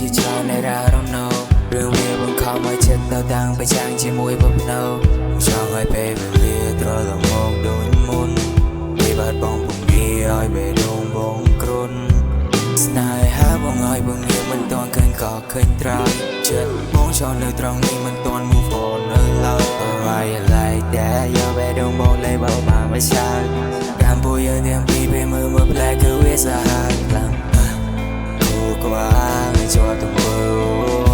ជាច្រើនដែលរ៉ារំណោរឿងវាបង្ខំឲ្យចិត្តទៅតាំងប្រចាំងជាមួយបបណោចង់ឲ្យពេលវេលាត្រឡប់មកដូចមុនពេលបាត់បង់ពងងារឲ្យបេះដូងបងគ្រុនស្នេហាបងឲ្យបងងារមិនទាន់ឃើញក៏ឃើញត្រើយចិត្តបងចង់នៅត្រង់នេះមិនទាន់ move on នៅឡើយ Why you like that យកបេះដូងបងលេបបបានមិនឆាយតាមពួកយើងទាំងពីរពេលមើលផ្លែគឺវាសាហាវខ្លាំងគូក្បាលមិនជាប់ទៅមើ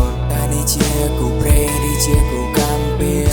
លតែនេះជាគូព្រេងនេះជាគូកំពី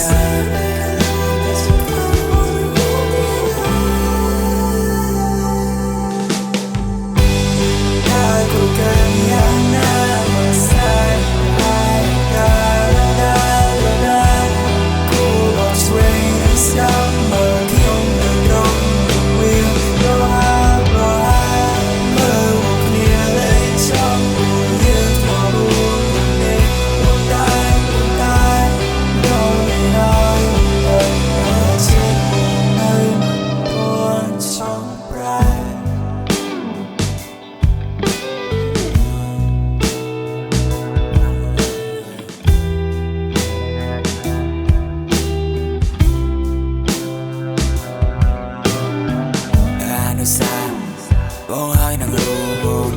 បងហើយនឹងរូបបង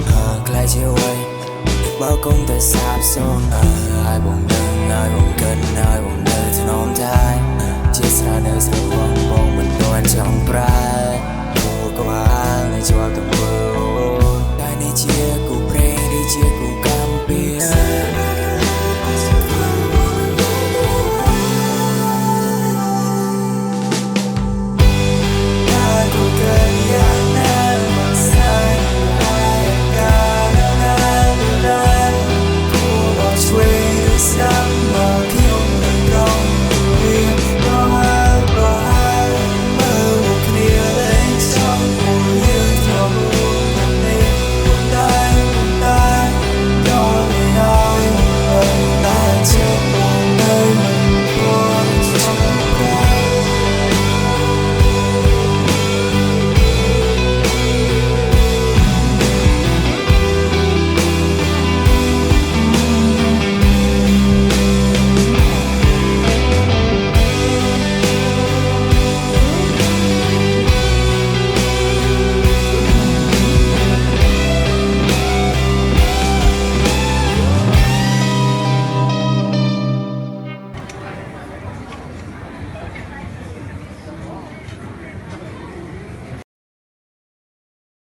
ខ្លាចជាអ្វីបើគង់តែសាបសូន្យហើយបងដឹងហើយបងកិនហើយបងនៅថ្នមតែជាស្រានៅស្រវឹងបងមិនទាន់ចង់ប្រែគូក្បាលនៅជាប់ទៅមើល